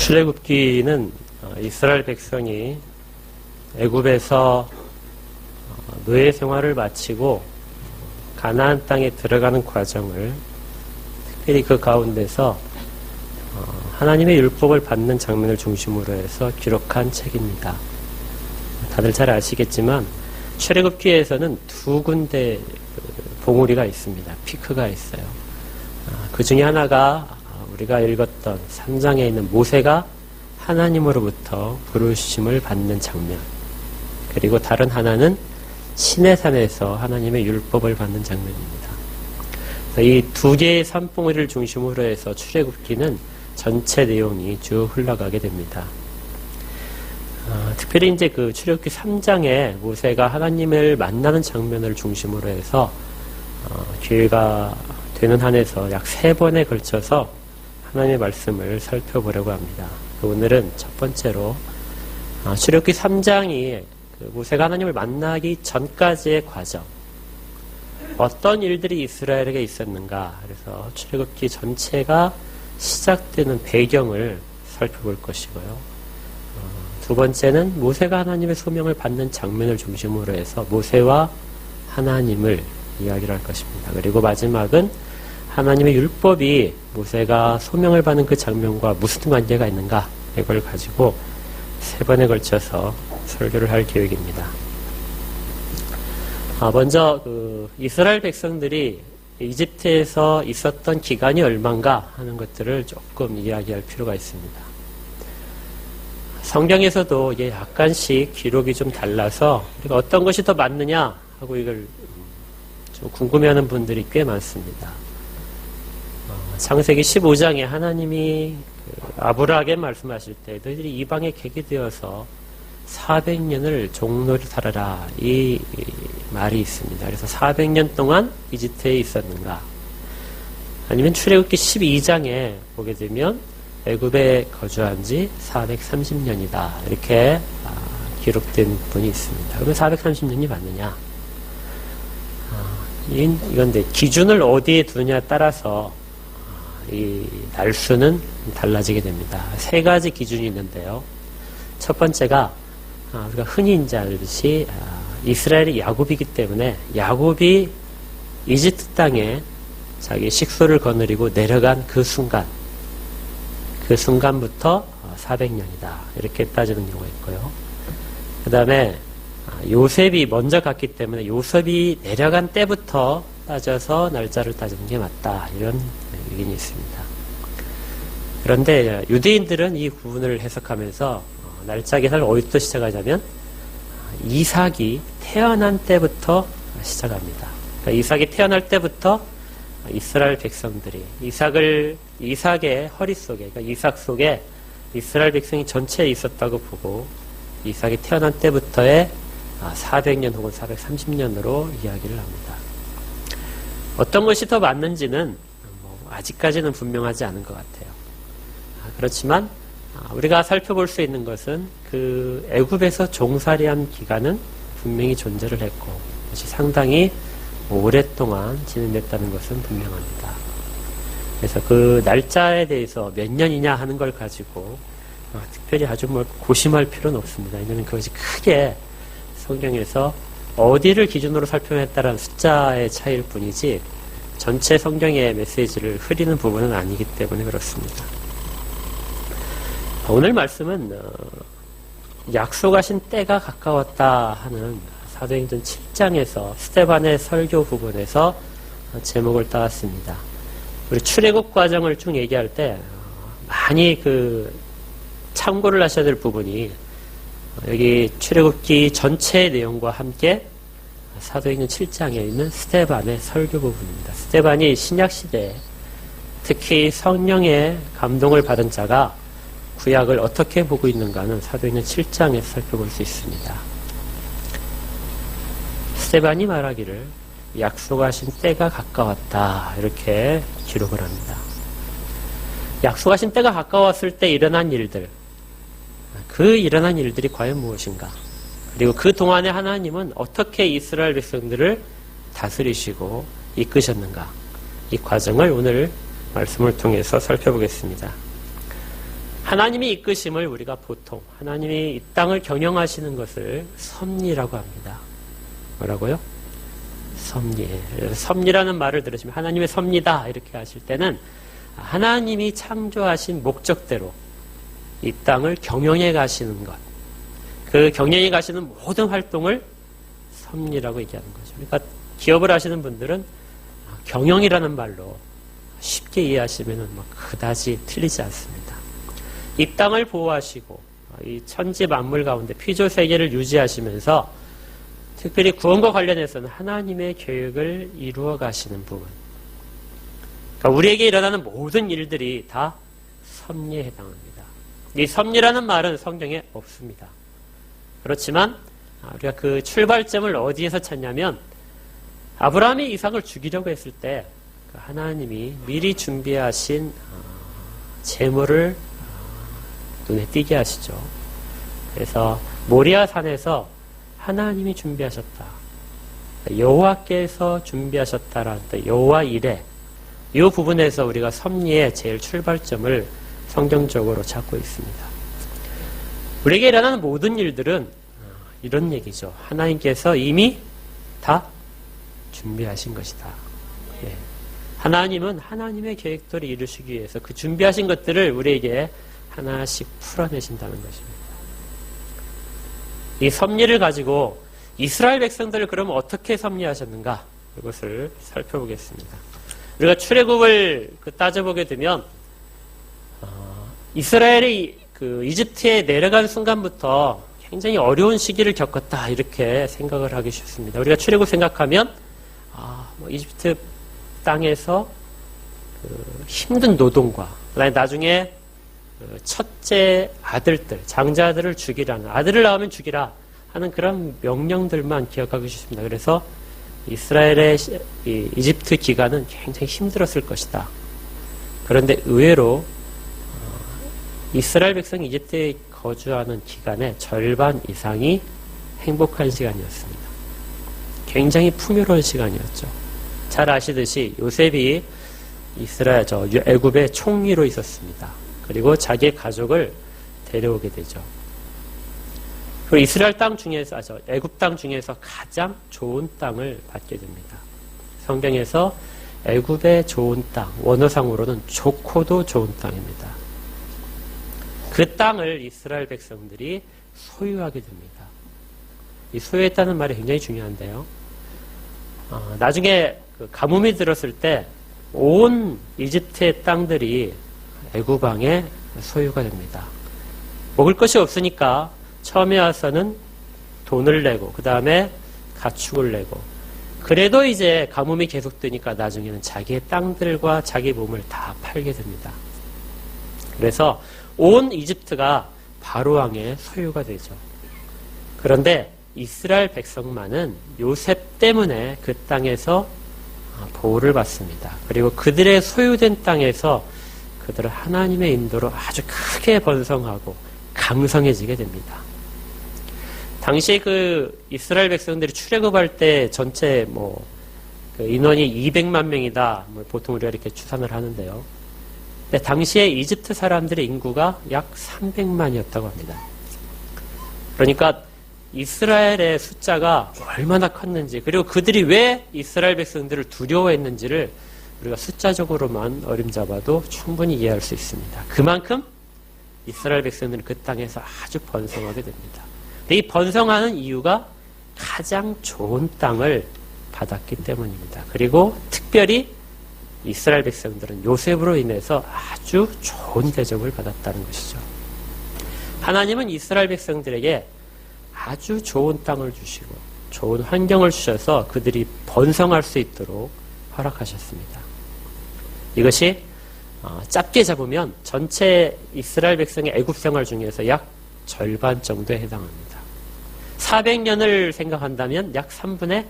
출애굽기는 이스라엘 백성이 애굽에서 노예 생활을 마치고 가나안 땅에 들어가는 과정을, 특별히 그 가운데서 하나님의 율법을 받는 장면을 중심으로 해서 기록한 책입니다. 다들 잘 아시겠지만 출애굽기에서는 두 군데 봉우리가 있습니다. 피크가 있어요. 그 중에 하나가 우리가 읽었던 3장에 있는 모세가 하나님으로부터 부르심을 받는 장면, 그리고 다른 하나는 시내산에서 하나님의 율법을 받는 장면입니다. 이 두 개의 산봉우리를 중심으로 해서 출애굽기는 전체 내용이 쭉 흘러가게 됩니다. 특별히 이제 그 출애굽기 3장에 모세가 하나님을 만나는 장면을 중심으로 해서 기회가 되는 한에서 약 3번에 걸쳐서 하나님의 말씀을 살펴보려고 합니다. 오늘은 첫 번째로 출애굽기 3장이 모세가 하나님을 만나기 전까지의 과정, 어떤 일들이 이스라엘에게 있었는가, 그래서 출애굽기 전체가 시작되는 배경을 살펴볼 것이고요. 두 번째는 모세가 하나님의 소명을 받는 장면을 중심으로 해서 모세와 하나님을 이야기를 할 것입니다. 그리고 마지막은 하나님의 율법이 모세가 소명을 받는 그 장면과 무슨 관계가 있는가, 이걸 가지고 3번에 걸쳐서 설교를 할 계획입니다. 먼저 이스라엘 백성들이 이집트에서 있었던 기간이 얼마인가 하는 것들을 조금 이야기할 필요가 있습니다. 성경에서도 이게 약간씩 기록이 좀 달라서 우리가 어떤 것이 더 맞느냐 하고 이걸 좀 궁금해하는 분들이 꽤 많습니다. 창세기 15장에 하나님이 아브라함에게 말씀하실 때 너희들이 이방에 객이 되어서 400년을 종로를 살아라, 이 말이 있습니다. 그래서 400년 동안 이집트에 있었는가? 아니면 출애굽기 12장에 보게 되면 애굽에 거주한 지 430년이다, 이렇게 기록된 분이 있습니다. 그러면 430년이 맞느냐? 이건데 기준을 어디에 두느냐에 따라서 이 날수는 달라지게 됩니다. 3가지 기준이 있는데요. 첫 번째가 우리가 흔히 이제 알듯이 이스라엘이 야곱이기 때문에 야곱이 이집트 땅에 자기 식소를 거느리고 내려간 그 순간부터 400년이다, 이렇게 따지는 경우가 있고요. 그 다음에 요셉이 먼저 갔기 때문에 요셉이 내려간 때부터 따져서 날짜를 따지는 게 맞다, 이런 의견이 있습니다. 그런데 유대인들은 이 구분을 해석하면서 날짜 계산을 어디부터 시작하냐면 이삭이 태어난 때부터 시작합니다. 그러니까 이삭이 태어날 때부터 이스라엘 백성들이 이삭의 허리 속에, 그러니까 이삭 속에 이스라엘 백성이 전체에 있었다고 보고 이삭이 태어난 때부터의 400년 혹은 430년으로 이야기를 합니다. 어떤 것이 더 맞는지는 아직까지는 분명하지 않은 것 같아요. 그렇지만 우리가 살펴볼 수 있는 것은 그 애굽에서 종살이한 기간은 분명히 존재를 했고 그것이 상당히 오랫동안 진행됐다는 것은 분명합니다. 그래서 그 날짜에 대해서 몇 년이냐 하는 걸 가지고 특별히 아주 고심할 필요는 없습니다. 왜냐하면 그것이 크게 성경에서 어디를 기준으로 살펴냈다라는 숫자의 차이일 뿐이지 전체 성경의 메시지를 흐리는 부분은 아니기 때문에 그렇습니다. 오늘 말씀은 약속하신 때가 가까웠다 하는 사도행전 7장에서 스데반의 설교 부분에서 제목을 따왔습니다. 우리 출애굽 과정을 쭉 얘기할 때 많이 참고를 하셔야 될 부분이 여기 출애굽기 전체의 내용과 함께 사도행전 7장에 있는 스데반의 설교 부분입니다. 스데반이 신약시대에 특히 성령의 감동을 받은 자가 구약을 어떻게 보고 있는가는 사도행전 7장에서 살펴볼 수 있습니다. 스데반이 말하기를 약속하신 때가 가까웠다, 이렇게 기록을 합니다. 약속하신 때가 가까웠을 때 일어난 일들, 그 일어난 일들이 과연 무엇인가? 그리고 그 동안에 하나님은 어떻게 이스라엘 백성들을 다스리시고 이끄셨는가? 이 과정을 오늘 말씀을 통해서 살펴보겠습니다. 하나님이 이끄심을 우리가 보통 하나님이 이 땅을 경영하시는 것을 섭리라고 합니다. 뭐라고요? 섭리. 섭리라는 말을 들으시면 하나님의 섭리다 이렇게 하실 때는 하나님이 창조하신 목적대로 이 땅을 경영해 가시는 것, 그 경영해 가시는 모든 활동을 섭리라고 얘기하는 거죠. 그러니까 기업을 하시는 분들은 경영이라는 말로 쉽게 이해하시면 그다지 틀리지 않습니다. 이 땅을 보호하시고 이 천지 만물 가운데 피조 세계를 유지하시면서 특별히 구원과 관련해서는 하나님의 계획을 이루어 가시는 부분. 그러니까 우리에게 일어나는 모든 일들이 다 섭리에 해당합니다. 이 섭리라는 말은 성경에 없습니다. 그렇지만 우리가 그 출발점을 어디에서 찾냐면 아브라함이 이삭을 죽이려고 했을 때 하나님이 미리 준비하신 제물을 눈에 띄게 하시죠. 그래서 모리아 산에서 하나님이 준비하셨다. 여호와께서 준비하셨다라는 여호와 이레 이 부분에서 우리가 섭리의 제일 출발점을 성경적으로 찾고 있습니다. 우리에게 일어나는 모든 일들은 이런 얘기죠. 하나님께서 이미 다 준비하신 것이다. 네. 하나님은 하나님의 계획대로 이루시기 위해서 그 준비하신 것들을 우리에게 하나씩 풀어내신다는 것입니다. 이 섭리를 가지고 이스라엘 백성들을 그러면 어떻게 섭리하셨는가? 이것을 살펴보겠습니다. 우리가 출애굽을 따져보게 되면 이스라엘이 그 이집트에 내려간 순간부터 굉장히 어려운 시기를 겪었다 이렇게 생각을 하기 쉽습니다. 우리가 출애굽 생각하면 이집트 땅에서 그 힘든 노동과 그다음에 나중에 첫째 아들들, 장자들을 죽이라는 아들을 낳으면 죽이라 하는 그런 명령들만 기억하기 쉽습니다. 그래서 이스라엘의 이집트 기간은 굉장히 힘들었을 것이다. 그런데 의외로 이스라엘 백성이 이집트에 거주하는 기간의 절반 이상이 행복한 시간이었습니다. 굉장히 풍요로운 시간이었죠. 잘 아시듯이 요셉이 애굽의 총리로 있었습니다. 그리고 자기의 가족을 데려오게 되죠. 그리고 이스라엘 땅 중에서, 애굽 땅 중에서 가장 좋은 땅을 받게 됩니다. 성경에서 애굽의 좋은 땅, 원어상으로는 좋고도 좋은 땅입니다. 그 땅을 이스라엘 백성들이 소유하게 됩니다. 이 소유했다는 말이 굉장히 중요한데요. 나중에 그 가뭄이 들었을 때 온 이집트의 땅들이 애굽 왕의 소유가 됩니다. 먹을 것이 없으니까 처음에 와서는 돈을 내고 그 다음에 가축을 내고 그래도 이제 가뭄이 계속되니까 나중에는 자기의 땅들과 자기 몸을 다 팔게 됩니다. 그래서 온 이집트가 바로 왕의 소유가 되죠. 그런데 이스라엘 백성만은 요셉 때문에 그 땅에서 보호를 받습니다. 그리고 그들의 소유된 땅에서 그들은 하나님의 인도로 아주 크게 번성하고 강성해지게 됩니다. 당시에 그 이스라엘 백성들이 출애굽할 때 전체 그 인원이 200만 명이다. 보통 우리가 이렇게 추산을 하는데요. 근데 당시에 이집트 사람들의 인구가 약 300만이었다고 합니다. 그러니까 이스라엘의 숫자가 얼마나 컸는지 그리고 그들이 왜 이스라엘 백성들을 두려워했는지를 우리가 숫자적으로만 어림잡아도 충분히 이해할 수 있습니다. 그만큼 이스라엘 백성들은 그 땅에서 아주 번성하게 됩니다. 이 번성하는 이유가 가장 좋은 땅을 받았기 때문입니다. 그리고 특별히 이스라엘 백성들은 요셉으로 인해서 아주 좋은 대접을 받았다는 것이죠. 하나님은 이스라엘 백성들에게 아주 좋은 땅을 주시고 좋은 환경을 주셔서 그들이 번성할 수 있도록 허락하셨습니다. 이것이 짧게 잡으면 전체 이스라엘 백성의 애굽 생활 중에서 약 절반 정도에 해당합니다. 400년을 생각한다면 약 3분의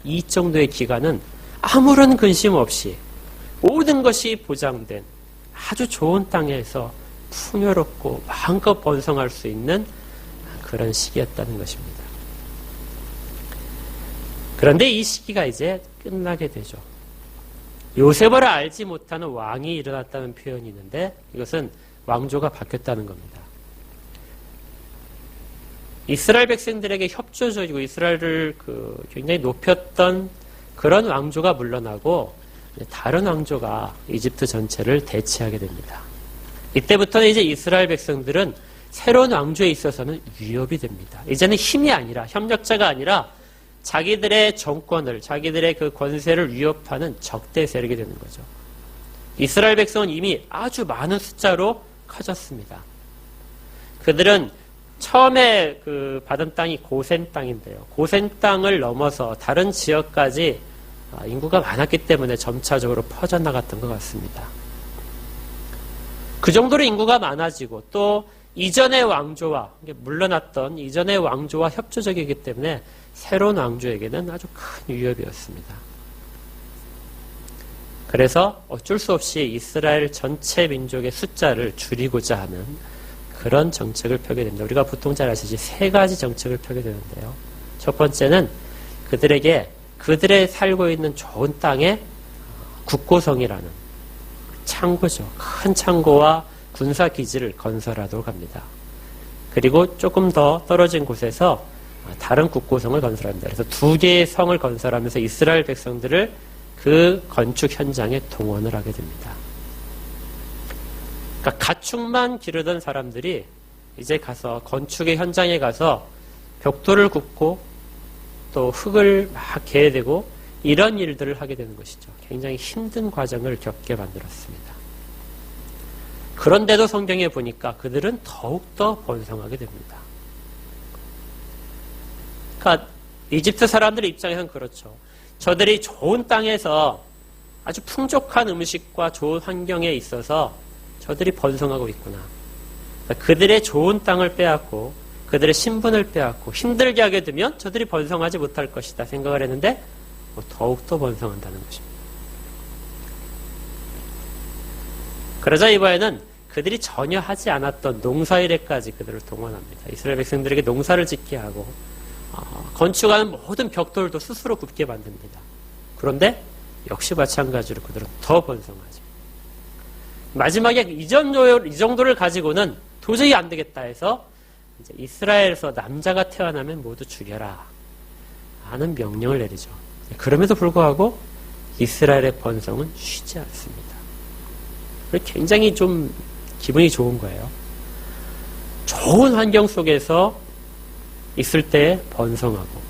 2 정도의 기간은 아무런 근심 없이 모든 것이 보장된 아주 좋은 땅에서 풍요롭고 마음껏 번성할 수 있는 그런 시기였다는 것입니다. 그런데 이 시기가 이제 끝나게 되죠. 요셉을 알지 못하는 왕이 일어났다는 표현이 있는데 이것은 왕조가 바뀌었다는 겁니다. 이스라엘 백성들에게 협조적이고 이스라엘을 굉장히 높였던 그런 왕조가 물러나고 다른 왕조가 이집트 전체를 대체하게 됩니다. 이때부터는 이제 이스라엘 백성들은 새로운 왕조에 있어서는 위협이 됩니다. 이제는 힘이 아니라, 협력자가 아니라 자기들의 정권을, 자기들의 그 권세를 위협하는 적대 세력이 되는 거죠. 이스라엘 백성은 이미 아주 많은 숫자로 커졌습니다. 그들은 처음에 받은 땅이 고센 땅인데요. 고센 땅을 넘어서 다른 지역까지 인구가 많았기 때문에 점차적으로 퍼져나갔던 것 같습니다. 그 정도로 인구가 많아지고 또 이전의 왕조와, 물러났던 이전의 왕조와 협조적이기 때문에 새로운 왕조에게는 아주 큰 위협이었습니다. 그래서 어쩔 수 없이 이스라엘 전체 민족의 숫자를 줄이고자 하는 그런 정책을 펴게 됩니다. 우리가 보통 잘 아시지 세 가지 정책을 펴게 되는데요. 첫 번째는 그들에게 그들의 살고 있는 좋은 땅에 국고성이라는 창고죠. 큰 창고와 군사기지를 건설하도록 합니다. 그리고 조금 더 떨어진 곳에서 다른 국고성을 건설합니다. 그래서 두 개의 성을 건설하면서 이스라엘 백성들을 그 건축 현장에 동원을 하게 됩니다. 그러니까 가축만 기르던 사람들이 이제 가서 건축의 현장에 가서 벽돌을 굽고 또 흙을 막 개대고 이런 일들을 하게 되는 것이죠. 굉장히 힘든 과정을 겪게 만들었습니다. 그런데도 성경에 보니까 그들은 더욱더 번성하게 됩니다. 그러니까 이집트 사람들의 입장에서는 그렇죠. 저들이 좋은 땅에서 아주 풍족한 음식과 좋은 환경에 있어서 저들이 번성하고 있구나. 그러니까 그들의 좋은 땅을 빼앗고 그들의 신분을 빼앗고 힘들게 하게 되면 저들이 번성하지 못할 것이다 생각을 했는데 더욱더 번성한다는 것입니다. 그러자 이번에는 그들이 전혀 하지 않았던 농사일에까지 그들을 동원합니다. 이스라엘 백성들에게 농사를 짓게 하고 건축하는 모든 벽돌도 스스로 굽게 만듭니다. 그런데 역시 마찬가지로 그들은 더 번성하죠. 마지막에 이 정도를 가지고는 도저히 안 되겠다 해서 이제 이스라엘에서 남자가 태어나면 모두 죽여라 하는 명령을 내리죠. 그럼에도 불구하고 이스라엘의 번성은 쉬지 않습니다. 굉장히 좀 기분이 좋은 거예요. 좋은 환경 속에서 있을 때 번성하고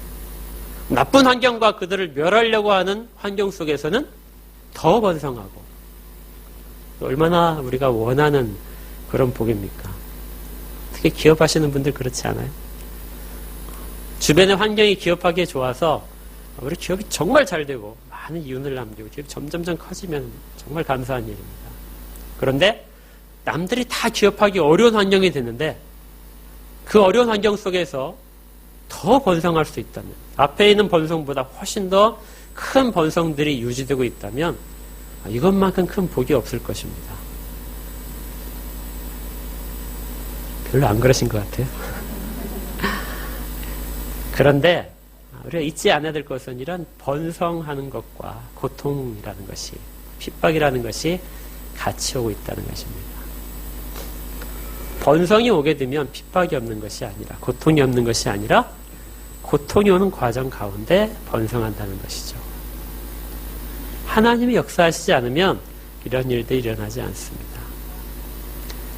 나쁜 환경과 그들을 멸하려고 하는 환경 속에서는 더 번성하고 얼마나 우리가 원하는 그런 복입니까? 특히 기업하시는 분들 그렇지 않아요? 주변의 환경이 기업하기에 좋아서 우리 기업이 정말 잘 되고 많은 이윤을 남기고 기업이 점점점 커지면 정말 감사한 일입니다. 그런데 남들이 다 기업하기 어려운 환경이 됐는데 그 어려운 환경 속에서 더 번성할 수 있다면 앞에 있는 번성보다 훨씬 더 큰 번성들이 유지되고 있다면 이것만큼 큰 복이 없을 것입니다. 별로 안 그러신 것 같아요. 그런데 우리가 잊지 않아야 될 것은 이런 번성하는 것과 고통이라는 것이 핍박이라는 것이 같이 오고 있다는 것입니다. 번성이 오게 되면 핍박이 없는 것이 아니라 고통이 없는 것이 아니라 고통이 오는 과정 가운데 번성한다는 것이죠. 하나님이 역사하시지 않으면 이런 일들이 일어나지 않습니다.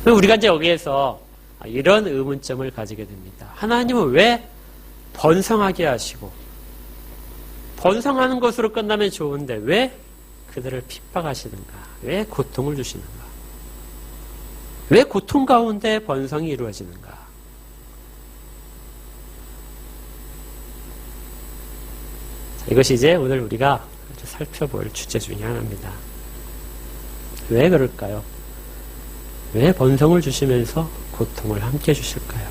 우리가 이제 여기에서 이런 의문점을 가지게 됩니다. 하나님은 왜 번성하게 하시고 번성하는 것으로 끝나면 좋은데 왜 그들을 핍박하시는가? 왜 고통을 주시는가? 왜 고통 가운데 번성이 이루어지는가? 자, 이것이 이제 오늘 우리가 살펴볼 주제 중에 하나입니다. 왜 그럴까요? 왜 번성을 주시면서 고통을 함께 주실까요?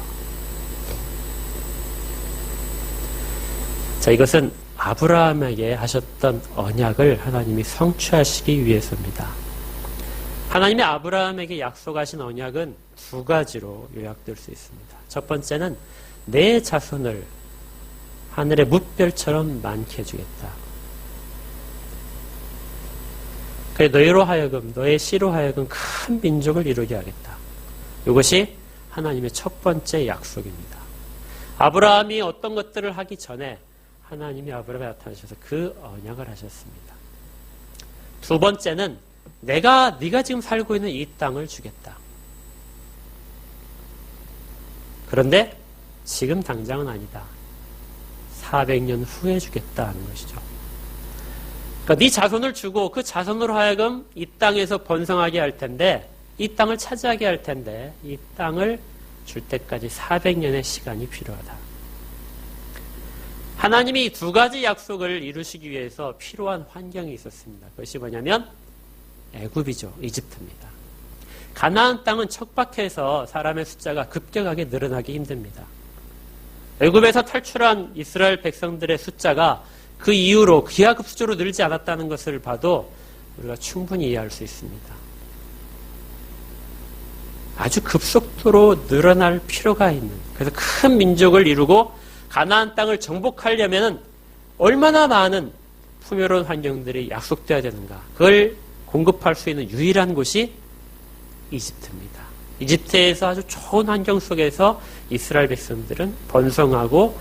자, 이것은 아브라함에게 하셨던 언약을 하나님이 성취하시기 위해서입니다. 하나님이 아브라함에게 약속하신 언약은 두 가지로 요약될 수 있습니다. 첫 번째는 내 자손을 하늘의 뭇별처럼 많게 해주겠다. 그래 너희로 하여금 너의 씨로 하여금 큰 민족을 이루게 하겠다. 이것이 하나님의 첫 번째 약속입니다. 아브라함이 어떤 것들을 하기 전에 하나님이 아브라함에 나타나셔서 그 언약을 하셨습니다. 두 번째는 네가 지금 살고 있는 이 땅을 주겠다. 그런데 지금 당장은 아니다. 400년 후에 주겠다 하는 것이죠. 그러니까 네 자손을 주고 그 자손으로 하여금 이 땅에서 번성하게 할 텐데, 이 땅을 차지하게 할 텐데, 이 땅을 줄 때까지 400년의 시간이 필요하다. 하나님이 두 가지 약속을 이루시기 위해서 필요한 환경이 있었습니다. 그것이 뭐냐면 애굽이죠. 이집트입니다. 가나안 땅은 척박해서 사람의 숫자가 급격하게 늘어나기 힘듭니다. 애굽에서 탈출한 이스라엘 백성들의 숫자가 그 이후로 기하급수적으로 늘지 않았다는 것을 봐도 우리가 충분히 이해할 수 있습니다. 아주 급속도로 늘어날 필요가 있는, 그래서 큰 민족을 이루고 가나안 땅을 정복하려면 얼마나 많은 풍요로운 환경들이 약속되어야 되는가. 그걸 공급할 수 있는 유일한 곳이 이집트입니다. 이집트에서 아주 좋은 환경 속에서 이스라엘 백성들은 번성하고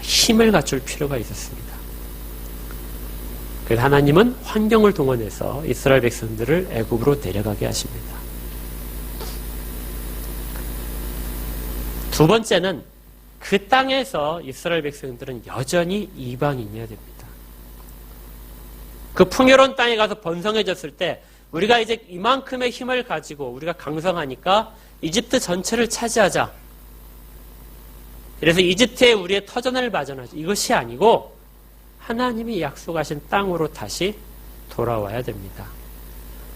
힘을 갖출 필요가 있었습니다. 그래서 하나님은 환경을 동원해서 이스라엘 백성들을 애굽으로 내려가게 하십니다. 두 번째는 그 땅에서 이스라엘 백성들은 여전히 이방인이어야 됩니다. 그 풍요로운 땅에 가서 번성해졌을 때 우리가 이제 이만큼의 힘을 가지고 우리가 강성하니까 이집트 전체를 차지하자. 그래서 이집트에 우리의 터전을 마련하자. 이것이 아니고 하나님이 약속하신 땅으로 다시 돌아와야 됩니다.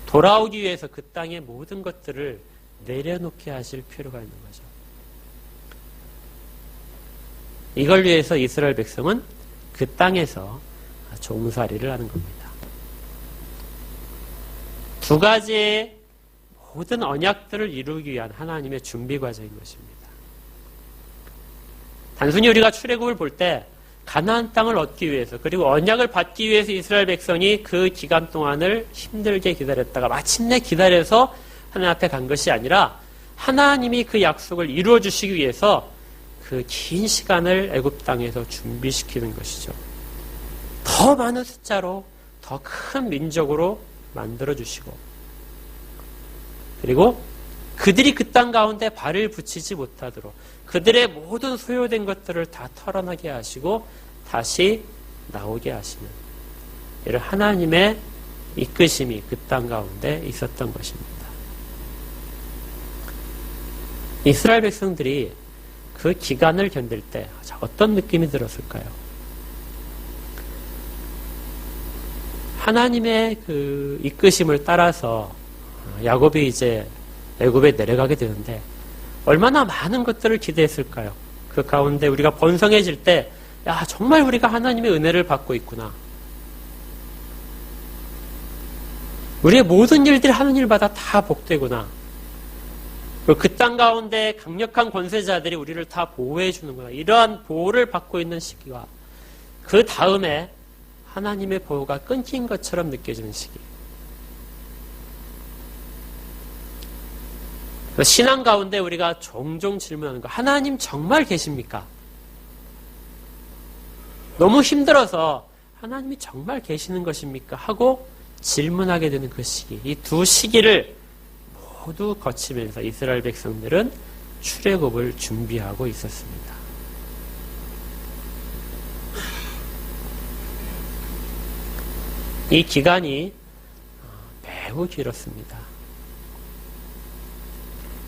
돌아오기 위해서 그 땅의 모든 것들을 내려놓게 하실 필요가 있는 거죠. 이걸 위해서 이스라엘 백성은 그 땅에서 종살이를 하는 겁니다. 두 가지의 모든 언약들을 이루기 위한 하나님의 준비 과정인 것입니다. 단순히 우리가 출애굽을 볼 때 가나안 땅을 얻기 위해서, 그리고 언약을 받기 위해서 이스라엘 백성이 그 기간 동안을 힘들게 기다렸다가 마침내 기다려서 하나님 앞에 간 것이 아니라 하나님이 그 약속을 이루어 주시기 위해서 그 긴 시간을 애굽 땅에서 준비시키는 것이죠. 더 많은 숫자로 더 큰 민족으로 만들어주시고, 그리고 그들이 그 땅 가운데 발을 붙이지 못하도록 그들의 모든 소요된 것들을 다 털어나게 하시고 다시 나오게 하시는 이런 하나님의 이끄심이 그 땅 가운데 있었던 것입니다. 이스라엘 백성들이 그 기간을 견딜 때 어떤 느낌이 들었을까요? 하나님의 그 이끄심을 따라서 야곱이 이제 애굽에 내려가게 되는데 얼마나 많은 것들을 기대했을까요? 그 가운데 우리가 번성해질 때, 야, 정말 우리가 하나님의 은혜를 받고 있구나. 우리의 모든 일들이 하느님마다 다 복되구나. 그 땅 가운데 강력한 권세자들이 우리를 다 보호해 주는구나. 이러한 보호를 받고 있는 시기와 그 다음에 하나님의 보호가 끊긴 것처럼 느껴지는 시기. 신앙 가운데 우리가 종종 질문하는 거, 하나님 정말 계십니까? 너무 힘들어서 하나님이 정말 계시는 것입니까? 하고 질문하게 되는 그 시기. 이 두 시기를 모두 거치면서 이스라엘 백성들은 출애굽을 준비하고 있었습니다. 이 기간이 매우 길었습니다.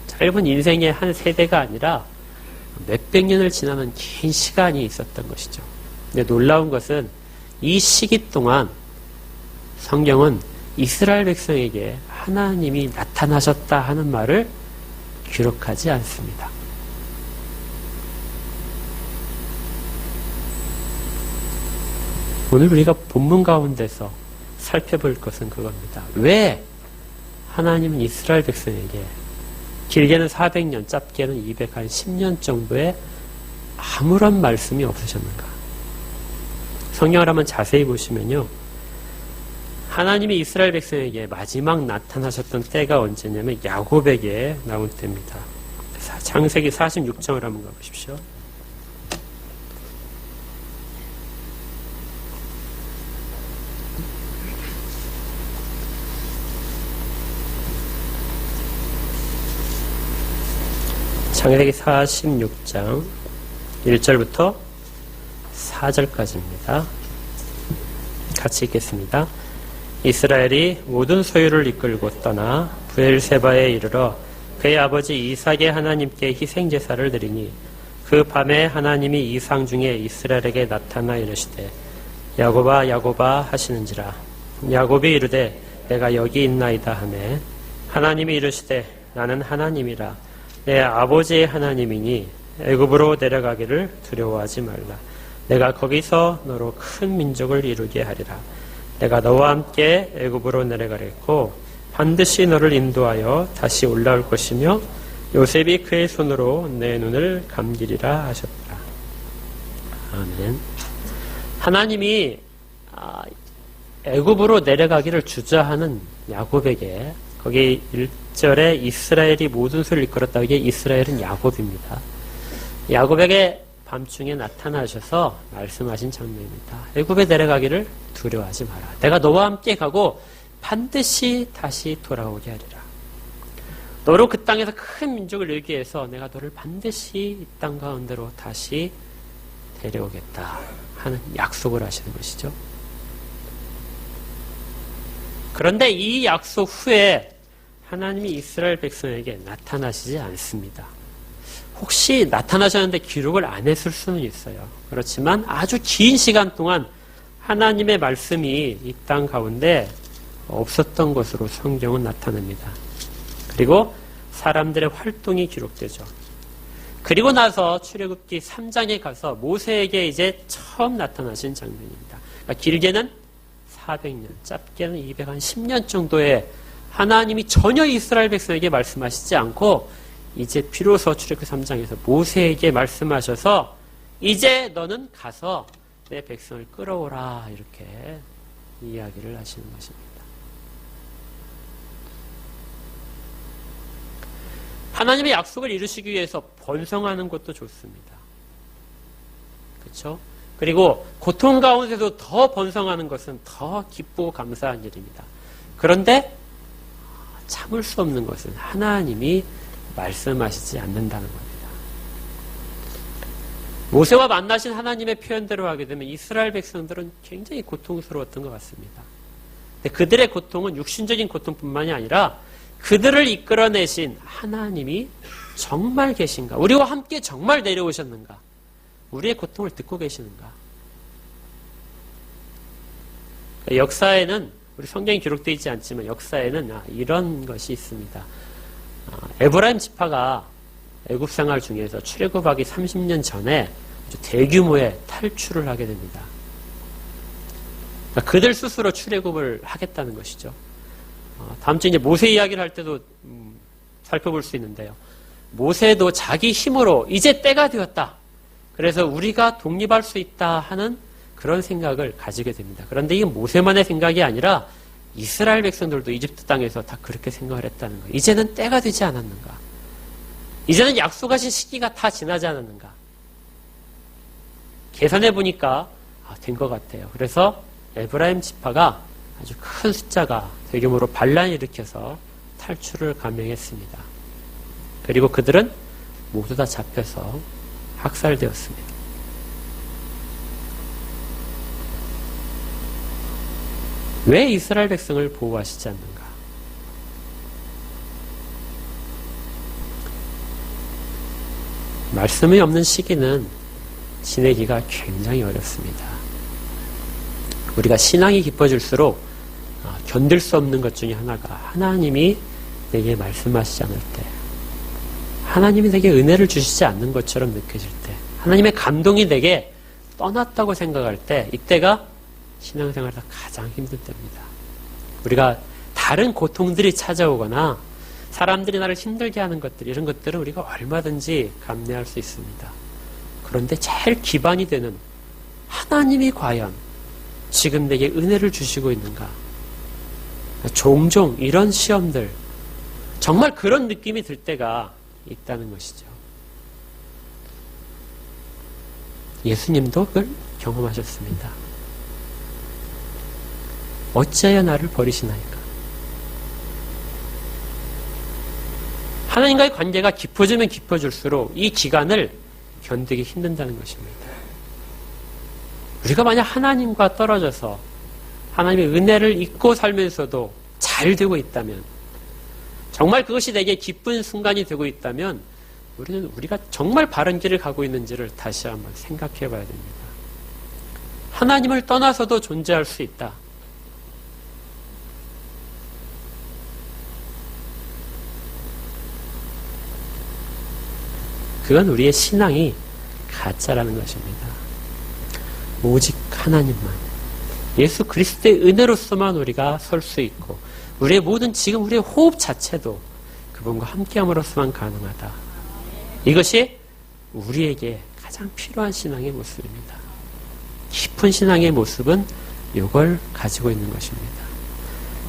짧은 인생의 한 세대가 아니라 몇백 년을 지나는 긴 시간이 있었던 것이죠. 근데 놀라운 것은 이 시기 동안 성경은 이스라엘 백성에게 하나님이 나타나셨다 하는 말을 기록하지 않습니다. 오늘 우리가 본문 가운데서 살펴볼 것은 그겁니다. 왜 하나님은 이스라엘 백성에게 길게는 400년, 짧게는 210년 정도의 아무런 말씀이 없으셨는가? 성경을 한번 자세히 보시면요. 하나님이 이스라엘 백성에게 마지막 나타나셨던 때가 언제냐면 야곱에게 나온 때입니다. 창세기 46장을 한번 가보십시오. 창세기 46장 1절부터 4절까지입니다. 같이 읽겠습니다. 이스라엘이 모든 소유를 이끌고 떠나 브엘세바에 이르러 그의 아버지 이삭의 하나님께 희생제사를 드리니 그 밤에 하나님이 이상 중에 이스라엘에게 나타나 이르시되 야곱아 야곱아 하시는지라. 야곱이 이르되 내가 여기 있나이다 하매 하나님이 이르시되 나는 하나님이라 내 아버지의 하나님이니 애굽으로 내려가기를 두려워하지 말라. 내가 거기서 너로 큰 민족을 이루게 하리라. 내가 너와 함께 애굽으로 내려가겠고 반드시 너를 인도하여 다시 올라올 것이며 요셉이 그의 손으로 내 눈을 감기리라 하셨다. 아멘. 하나님이 애굽으로 내려가기를 주저하는 야곱에게 거기 1절에 이스라엘이 모든 소리를 이끌었다. 이게 이스라엘은 야곱입니다. 야곱에게 밤중에 나타나셔서 말씀하신 장면입니다. 애굽에 내려가기를 두려워하지 마라. 내가 너와 함께 가고 반드시 다시 돌아오게 하리라. 너로 그 땅에서 큰 민족을 이루기 위해서 내가 너를 반드시 이 땅 가운데로 다시 데려오겠다 하는 약속을 하시는 것이죠. 그런데 이 약속 후에 하나님이 이스라엘 백성에게 나타나시지 않습니다. 혹시 나타나셨는데 기록을 안 했을 수는 있어요. 그렇지만 아주 긴 시간 동안 하나님의 말씀이 이 땅 가운데 없었던 것으로 성경은 나타납니다. 그리고 사람들의 활동이 기록되죠. 그리고 나서 출애굽기 3장에 가서 모세에게 이제 처음 나타나신 장면입니다. 그러니까 길게는 400년, 짧게는 210년 정도의 하나님이 전혀 이스라엘 백성에게 말씀하시지 않고 이제 비로소 출애굽기 3장에서 모세에게 말씀하셔서 이제 너는 가서 내 백성을 끌어오라 이렇게 이야기를 하시는 것입니다. 하나님의 약속을 이루시기 위해서 번성하는 것도 좋습니다. 그렇죠? 그리고 고통 가운데도 더 번성하는 것은 더 기쁘고 감사한 일입니다. 그런데 참을 수 없는 것은 하나님이 말씀하시지 않는다는 겁니다. 모세와 만나신 하나님의 표현대로 하게 되면 이스라엘 백성들은 굉장히 고통스러웠던 것 같습니다. 근데 그들의 고통은 육신적인 고통뿐만이 아니라 그들을 이끌어내신 하나님이 정말 계신가? 우리와 함께 정말 내려오셨는가? 우리의 고통을 듣고 계시는가? 역사에는 우리 성경에 기록되어 있지 않지만 역사에는 이런 것이 있습니다. 에브라임 지파가 애굽 생활 중에서 출애굽하기 30년 전에 아주 대규모의 탈출을 하게 됩니다. 그러니까 그들 스스로 출애굽을 하겠다는 것이죠. 다음 주에 이제 모세 이야기를 할 때도 살펴볼 수 있는데요. 모세도 자기 힘으로 이제 때가 되었다. 그래서 우리가 독립할 수 있다 하는 그런 생각을 가지게 됩니다. 그런데 이게 모세만의 생각이 아니라 이스라엘 백성들도 이집트 땅에서 다 그렇게 생각을 했다는 거예요. 이제는 때가 되지 않았는가? 이제는 약속하신 시기가 다 지나지 않았는가? 계산해 보니까 된 것 같아요. 그래서 에브라임 지파가 아주 큰 숫자가 대규모로 반란을 일으켜서 탈출을 감행했습니다. 그리고 그들은 모두 다 잡혀서 학살되었습니다. 왜 이스라엘 백성을 보호하시지 않는가? 말씀이 없는 시기는 지내기가 굉장히 어렵습니다. 우리가 신앙이 깊어질수록 견딜 수 없는 것 중에 하나가 하나님이 내게 말씀하시지 않을 때, 하나님이 내게 은혜를 주시지 않는 것처럼 느껴질 때, 하나님의 감동이 내게 떠났다고 생각할 때, 이때가 신앙생활에서 가장 힘든 때입니다. 우리가 다른 고통들이 찾아오거나 사람들이 나를 힘들게 하는 것들, 이런 것들은 우리가 얼마든지 감내할 수 있습니다. 그런데 제일 기반이 되는 하나님이 과연 지금 내게 은혜를 주시고 있는가? 종종 이런 시험들, 정말 그런 느낌이 들 때가 있다는 것이죠. 예수님도 그걸 경험하셨습니다. 어찌하여 나를 버리시나이까? 하나님과의 관계가 깊어지면 깊어질수록 이 기간을 견디기 힘든다는 것입니다. 우리가 만약 하나님과 떨어져서 하나님의 은혜를 잊고 살면서도 잘 되고 있다면, 정말 그것이 내게 기쁜 순간이 되고 있다면 우리가 정말 바른 길을 가고 있는지를 다시 한번 생각해 봐야 됩니다. 하나님을 떠나서도 존재할 수 있다. 그건 우리의 신앙이 가짜라는 것입니다. 오직 하나님만, 예수 그리스도의 은혜로서만 우리가 설 수 있고, 우리의 모든 지금 우리의 호흡 자체도 그분과 함께함으로서만 가능하다. 이것이 우리에게 가장 필요한 신앙의 모습입니다. 깊은 신앙의 모습은 이걸 가지고 있는 것입니다.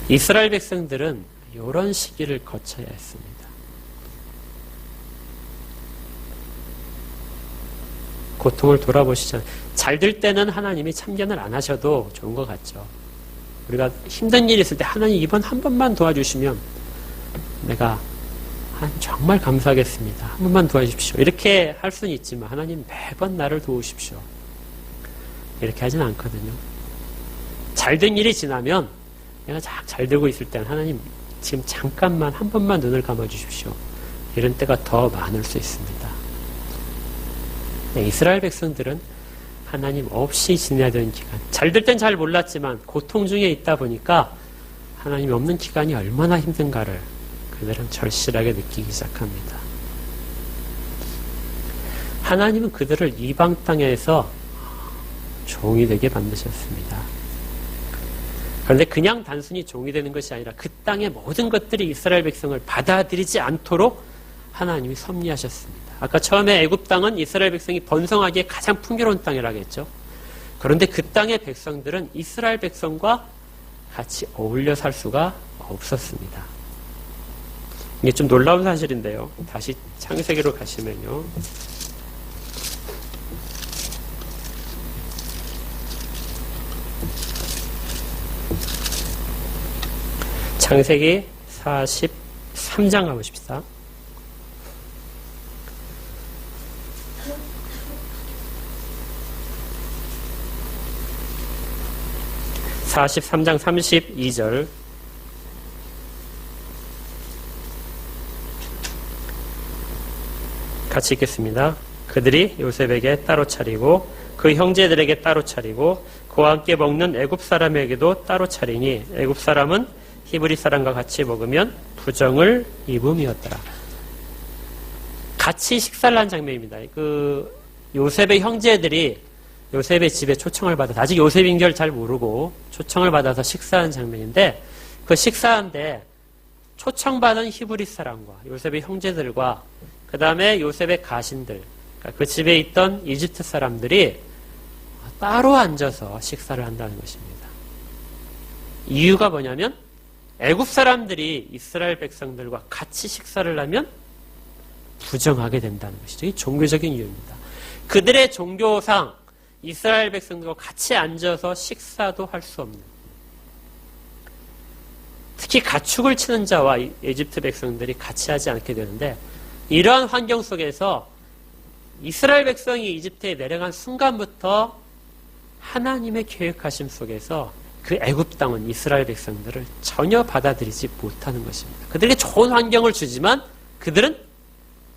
이스라엘 백성들은 이런 시기를 거쳐야 했습니다. 고통을 돌아보시잖아요. 잘 될 때는 하나님이 참견을 안 하셔도 좋은 것 같죠. 우리가 힘든 일이 있을 때 하나님 이번 한 번만 도와주시면 내가 정말 감사하겠습니다. 한 번만 도와주십시오. 이렇게 할 수는 있지만 하나님 매번 나를 도우십시오. 이렇게 하진 않거든요. 잘된 일이 지나면 내가 잘 되고 있을 때는 하나님 지금 잠깐만 한 번만 눈을 감아주십시오. 이런 때가 더 많을 수 있습니다. 이스라엘 백성들은 하나님 없이 지내야 되는 기간, 잘 될 땐 잘 몰랐지만 고통 중에 있다 보니까 하나님이 없는 기간이 얼마나 힘든가를 그들은 절실하게 느끼기 시작합니다. 하나님은 그들을 이방 땅에서 종이 되게 만드셨습니다. 그런데 그냥 단순히 종이 되는 것이 아니라 그 땅의 모든 것들이 이스라엘 백성을 받아들이지 않도록 하나님이 섭리하셨습니다. 아까 처음에 애굽 땅은 이스라엘 백성이 번성하기에 가장 풍요로운 땅이라고 했죠. 그런데 그 땅의 백성들은 이스라엘 백성과 같이 어울려 살 수가 없었습니다. 이게 좀 놀라운 사실인데요. 다시 창세기로 가시면요. 창세기 43장 가보십시다. 43장 32절 같이 읽겠습니다. 그들이 요셉에게 따로 차리고 그 형제들에게 따로 차리고 그와 함께 먹는 애굽 사람에게도 따로 차리니 애굽 사람은 히브리 사람과 같이 먹으면 부정을 입음이었더라. 같이 식사를 한 장면입니다. 그 요셉의 형제들이 요셉의 집에 초청을 받아서, 아직 요셉인 걸 잘 모르고 초청을 받아서 식사한 장면인데, 그 식사한데 초청받은 히브리 사람과 요셉의 형제들과 그 다음에 요셉의 가신들, 그 집에 있던 이집트 사람들이 따로 앉아서 식사를 한다는 것입니다. 이유가 뭐냐면 애굽 사람들이 이스라엘 백성들과 같이 식사를 하면 부정하게 된다는 것이죠. 이 종교적인 이유입니다. 그들의 종교상 이스라엘 백성들과 같이 앉아서 식사도 할 수 없는, 특히 가축을 치는 자와 이집트 백성들이 같이 하지 않게 되는데, 이러한 환경 속에서 이스라엘 백성이 이집트에 내려간 순간부터 하나님의 계획하심 속에서 그 애굽 땅은 이스라엘 백성들을 전혀 받아들이지 못하는 것입니다. 그들에게 좋은 환경을 주지만 그들은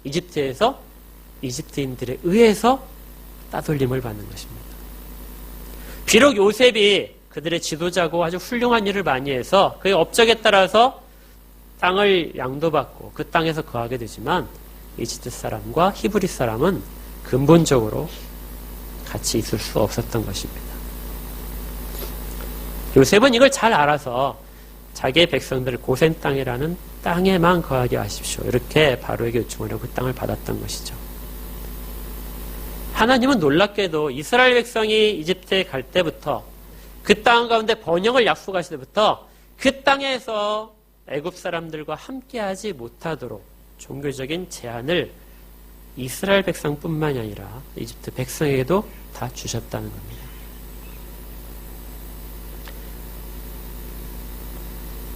이집트에서 이집트인들에 의해서 따돌림을 받는 것입니다. 비록 요셉이 그들의 지도자고 아주 훌륭한 일을 많이 해서 그의 업적에 따라서 땅을 양도받고 그 땅에서 거하게 되지만 이집트 사람과 히브리 사람은 근본적으로 같이 있을 수 없었던 것입니다. 요셉은 이걸 잘 알아서 자기의 백성들을 고센 땅이라는 땅에만 거하게 하십시오, 이렇게 바로에게 요청을 하고 그 땅을 받았던 것이죠. 하나님은 놀랍게도 이스라엘 백성이 이집트에 갈 때부터, 그 땅 가운데 번영을 약속하실 때부터 그 땅에서 애굽 사람들과 함께하지 못하도록 종교적인 제한을 이스라엘 백성뿐만이 아니라 이집트 백성에게도 다 주셨다는 겁니다.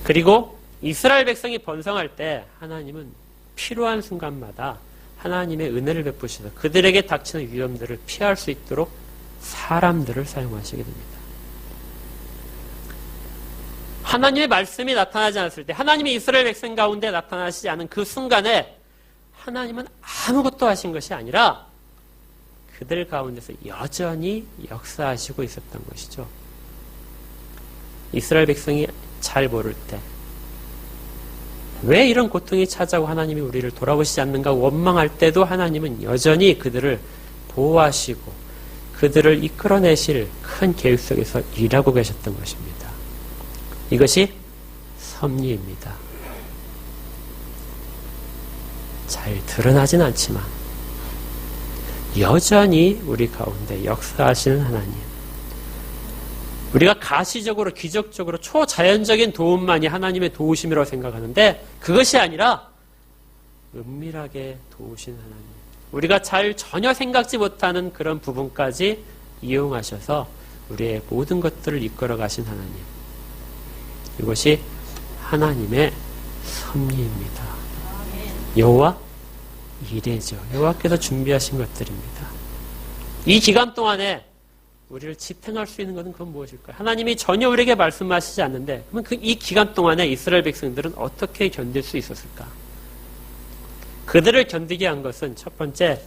그리고 이스라엘 백성이 번성할 때 하나님은 필요한 순간마다 하나님의 은혜를 베푸셔서 그들에게 닥치는 위험들을 피할 수 있도록 사람들을 사용하시게 됩니다. 하나님의 말씀이 나타나지 않았을 때, 하나님이 이스라엘 백성 가운데 나타나시지 않은 그 순간에 하나님은 아무것도 하신 것이 아니라 그들 가운데서 여전히 역사하시고 있었던 것이죠. 이스라엘 백성이 잘 모를 때, 왜 이런 고통이 찾아오고 하나님이 우리를 돌아보시지 않는가 원망할 때도 하나님은 여전히 그들을 보호하시고 그들을 이끌어내실 큰 계획 속에서 일하고 계셨던 것입니다. 이것이 섭리입니다. 잘 드러나진 않지만 여전히 우리 가운데 역사하시는 하나님, 우리가 가시적으로 기적적으로 초자연적인 도움만이 하나님의 도우심이라고 생각하는데 그것이 아니라 은밀하게 도우신 하나님, 우리가 전혀 생각지 못하는 그런 부분까지 이용하셔서 우리의 모든 것들을 이끌어 가신 하나님, 이것이 하나님의 섭리입니다. 여호와 이레죠. 여호와께서 준비하신 것들입니다. 이 기간 동안에 우리를 지탱할 수 있는 것은 그건 무엇일까요? 하나님이 전혀 우리에게 말씀하시지 않는데 그러면 이 기간 동안에 이스라엘 백성들은 어떻게 견딜 수 있었을까? 그들을 견디게 한 것은 첫 번째,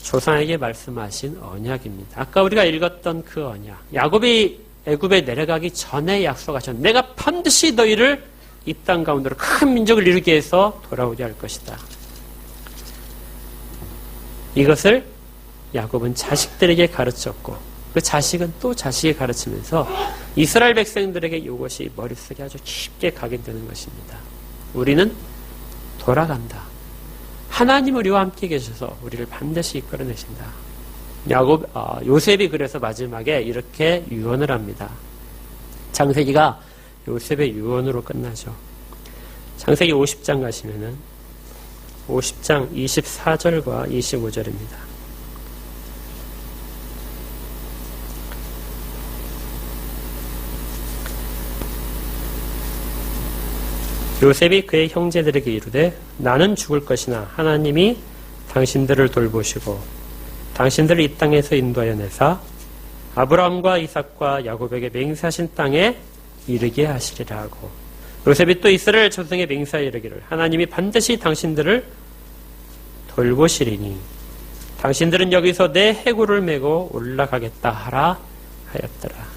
조상에게 말씀하신 언약입니다. 아까 우리가 읽었던 그 언약, 야곱이 애굽에 내려가기 전에 약속하셨는데 내가 반드시 너희를 이 땅 가운데로 큰 민족을 이루기 위해서 돌아오게 할 것이다. 이것을 야곱은 자식들에게 가르쳤고 그 자식은 또 자식에게 가르치면서 이스라엘 백성들에게 이것이 머릿속에 아주 깊게 가게 되는 것입니다. 우리는 돌아간다. 하나님 우리와 함께 계셔서 우리를 반드시 이끌어내신다. 요셉이 그래서 마지막에 이렇게 유언을 합니다. 창세기가 요셉의 유언으로 끝나죠. 창세기 50장 가시면은 50장 24절과 25절입니다. 요셉이 그의 형제들에게 이르되 나는 죽을 것이나 하나님이 당신들을 돌보시고 당신들을 이 땅에서 인도하여 내사 아브라함과 이삭과 야곱에게 맹세하신 땅에 이르게 하시리라 하고, 요셉이 또 이스라엘 조상에 맹세하여 이르기를 하나님이 반드시 당신들을 돌보시리니 당신들은 여기서 내 해구를 메고 올라가겠다 하라 하였더라.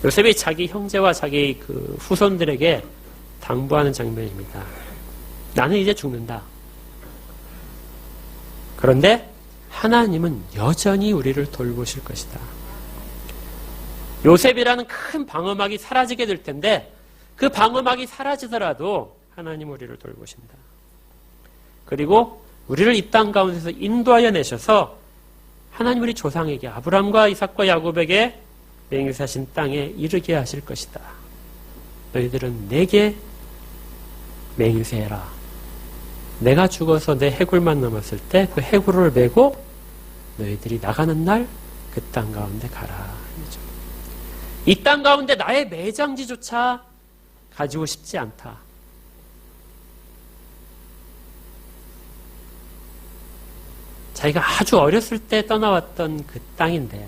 요셉이 자기 형제와 자기 그 후손들에게 당부하는 장면입니다. 나는 이제 죽는다. 그런데 하나님은 여전히 우리를 돌보실 것이다. 요셉이라는 큰 방어막이 사라지게 될 텐데 그 방어막이 사라지더라도 하나님 우리를 돌보신다. 그리고 우리를 이 땅 가운데서 인도하여 내셔서 하나님 우리 조상에게 아브라함과 이삭과 야곱에게 맹세하신 땅에 이르게 하실 것이다. 너희들은 내게 맹세해라. 내가 죽어서 내 해굴만 남았을 때 그 해굴을 메고 너희들이 나가는 날 그 땅 가운데 가라. 이 땅 가운데 나의 매장지조차 가지고 싶지 않다. 자기가 아주 어렸을 때 떠나왔던 그 땅인데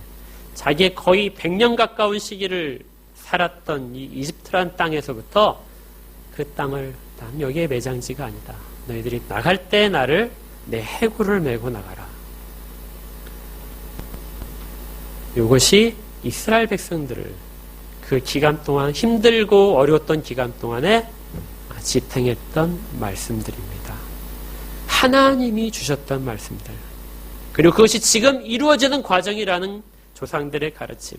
자기의 거의 100년 가까운 시기를 살았던 이 이집트란 땅에서부터 그 땅을 난 여기에 매장지가 아니다. 너희들이 나갈 때 나를 내 해구를 메고 나가라. 이것이 이스라엘 백성들을 그 기간 동안 힘들고 어려웠던 기간 동안에 지탱했던 말씀들입니다. 하나님이 주셨던 말씀들. 그리고 그것이 지금 이루어지는 과정이라는 조상들의 가르침.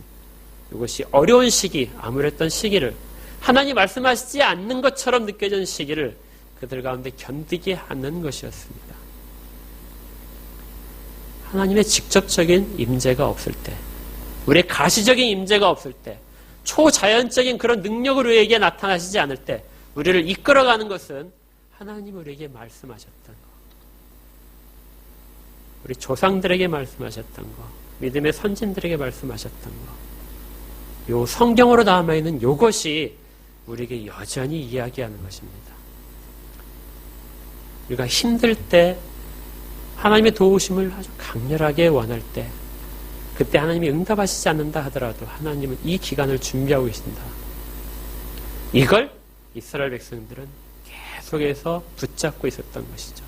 이것이 어려운 시기, 암울했던 시기를 하나님 말씀하시지 않는 것처럼 느껴지는 시기를 그들 가운데 견디게 하는 것이었습니다. 하나님의 직접적인 임재가 없을 때, 우리의 가시적인 임재가 없을 때, 초자연적인 그런 능력을 우리에게 나타나시지 않을 때 우리를 이끌어가는 것은 하나님 우리에게 말씀하셨던 것, 우리 조상들에게 말씀하셨던 것, 믿음의 선진들에게 말씀하셨던 것, 요 성경으로 남아있는 요것이 우리에게 여전히 이야기하는 것입니다. 우리가 힘들 때 하나님의 도우심을 아주 강렬하게 원할 때 그때 하나님이 응답하시지 않는다 하더라도 하나님은 이 기간을 준비하고 계신다. 이걸 이스라엘 백성들은 계속해서 붙잡고 있었던 것이죠.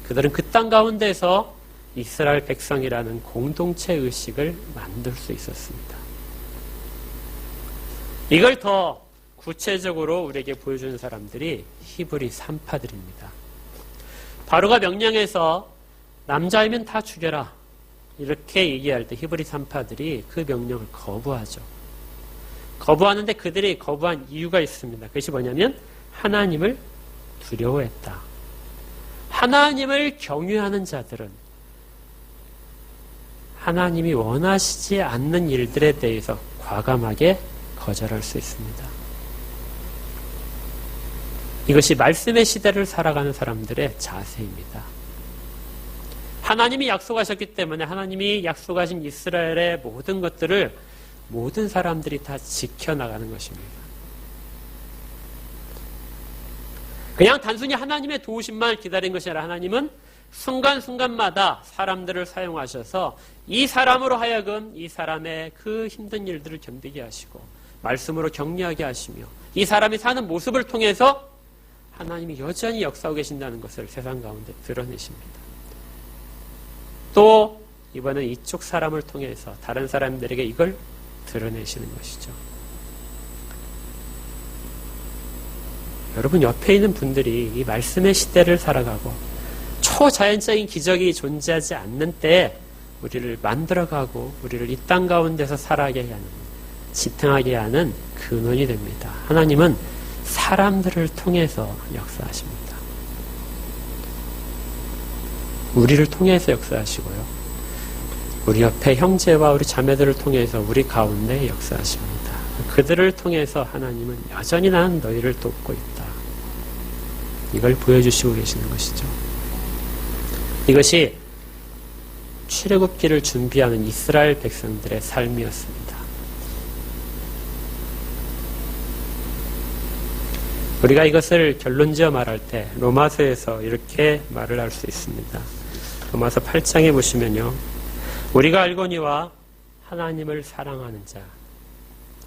그들은 그 땅 가운데서 이스라엘 백성이라는 공동체 의식을 만들 수 있었습니다. 이걸 더 구체적으로 우리에게 보여주는 사람들이 히브리 산파들입니다. 바로가 명령해서 남자이면 다 죽여라 이렇게 얘기할 때 히브리 산파들이 그 명령을 거부하죠. 거부하는데 그들이 거부한 이유가 있습니다. 그것이 뭐냐면 하나님을 두려워했다. 하나님을 경외하는 자들은 하나님이 원하시지 않는 일들에 대해서 과감하게 거절할 수 있습니다. 이것이 말씀의 시대를 살아가는 사람들의 자세입니다. 하나님이 약속하셨기 때문에 하나님이 약속하신 이스라엘의 모든 것들을 모든 사람들이 다 지켜나가는 것입니다. 그냥 단순히 하나님의 도우심만 기다린 것이 아니라 하나님은 순간순간마다 사람들을 사용하셔서 이 사람으로 하여금 이 사람의 그 힘든 일들을 견디게 하시고 말씀으로 격려하게 하시며 이 사람이 사는 모습을 통해서 하나님이 여전히 역사하고 계신다는 것을 세상 가운데 드러내십니다. 또 이번엔 이쪽 사람을 통해서 다른 사람들에게 이걸 드러내시는 것이죠. 여러분 옆에 있는 분들이 이 말씀의 시대를 살아가고 초자연적인 기적이 존재하지 않는 때에 우리를 만들어가고 우리를 이 땅 가운데서 살아가게 하는, 지탱하게 하는 근원이 됩니다. 하나님은 사람들을 통해서 역사하십니다. 우리를 통해서 역사하시고요. 우리 옆에 형제와 우리 자매들을 통해서 우리 가운데 역사하십니다. 그들을 통해서 하나님은 여전히 난 너희를 돕고 있다. 이걸 보여주시고 계시는 것이죠. 이것이 출애굽기를 준비하는 이스라엘 백성들의 삶이었습니다. 우리가 이것을 결론지어 말할 때 로마서에서 이렇게 말을 할 수 있습니다. 로마서 8장에 보시면요. 우리가 알거니와 하나님을 사랑하는 자.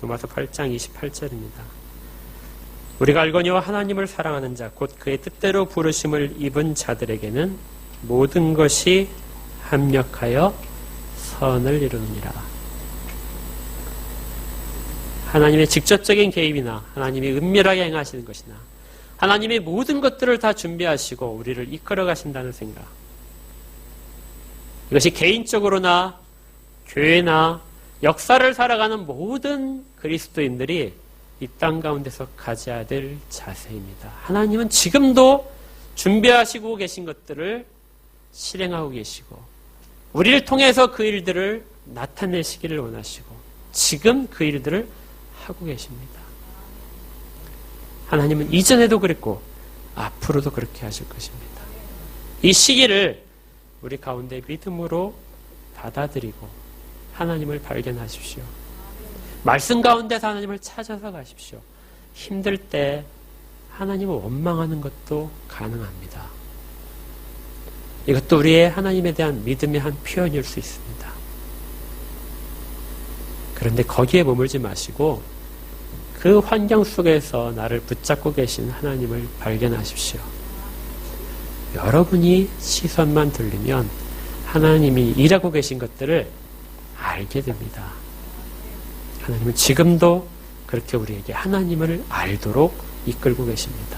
로마서 8장 28절입니다. 우리가 알거니와 하나님을 사랑하는 자, 곧 그의 뜻대로 부르심을 입은 자들에게는 모든 것이 합력하여 선을 이루느니라. 하나님의 직접적인 개입이나 하나님이 은밀하게 행하시는 것이나 하나님의 모든 것들을 다 준비하시고 우리를 이끌어 가신다는 생각. 이것이 개인적으로나 교회나 역사를 살아가는 모든 그리스도인들이 이 땅 가운데서 가져야 될 자세입니다. 하나님은 지금도 준비하시고 계신 것들을 실행하고 계시고 우리를 통해서 그 일들을 나타내시기를 원하시고 지금 그 일들을 하고 계십니다. 하나님은 이전에도 그랬고 앞으로도 그렇게 하실 것입니다. 이 시기를 우리 가운데 믿음으로 받아들이고 하나님을 발견하십시오. 말씀 가운데서 하나님을 찾아서 가십시오. 힘들 때 하나님을 원망하는 것도 가능합니다. 이것도 우리의 하나님에 대한 믿음의 한 표현일 수 있습니다. 그런데 거기에 머물지 마시고 그 환경 속에서 나를 붙잡고 계신 하나님을 발견하십시오. 여러분이 시선만 들리면 하나님이 일하고 계신 것들을 알게 됩니다. 하나님은 지금도 그렇게 우리에게 하나님을 알도록 이끌고 계십니다.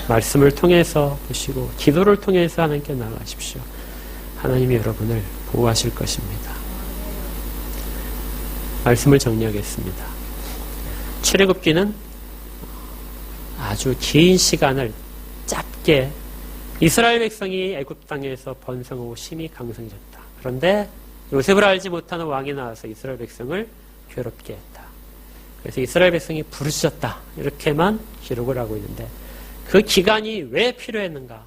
말씀을 통해서 보시고 기도를 통해서 하나님께 나아가십시오. 하나님이 여러분을 보호하실 것입니다. 말씀을 정리하겠습니다. 출애굽기는 아주 긴 시간을 짧게 이스라엘 백성이 애굽 땅에서 번성하고 심히 강성해졌다. 그런데 요셉을 알지 못하는 왕이 나와서 이스라엘 백성을 괴롭게 했다. 그래서 이스라엘 백성이 부르짖었다. 이렇게만 기록을 하고 있는데 그 기간이 왜 필요했는가?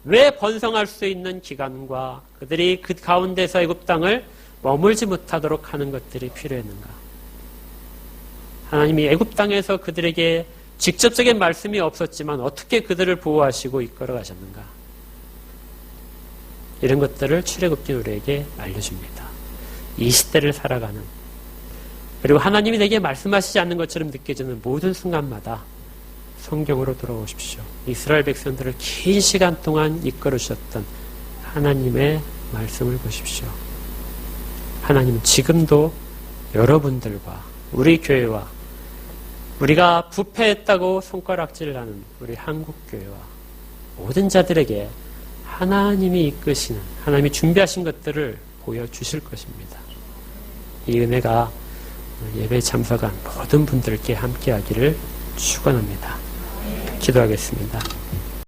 왜 번성할 수 있는 기간과 그들이 그 가운데서 애굽 땅을 머물지 못하도록 하는 것들이 필요했는가? 하나님이 애굽 땅에서 그들에게 직접적인 말씀이 없었지만 어떻게 그들을 보호하시고 이끌어 가셨는가? 이런 것들을 출애굽기 우리에게 알려줍니다. 이 시대를 살아가는, 그리고 하나님이 내게 말씀하시지 않는 것처럼 느껴지는 모든 순간마다 성경으로 돌아오십시오. 이스라엘 백성들을 긴 시간 동안 이끌어 주셨던 하나님의 말씀을 보십시오. 하나님은 지금도 여러분들과 우리 교회와 우리가 부패했다고 손가락질하는 우리 한국교회와 모든 자들에게 하나님이 이끄시는, 하나님이 준비하신 것들을 보여주실 것입니다. 이 은혜가 예배에 참석한 모든 분들께 함께하기를 축원합니다. 기도하겠습니다.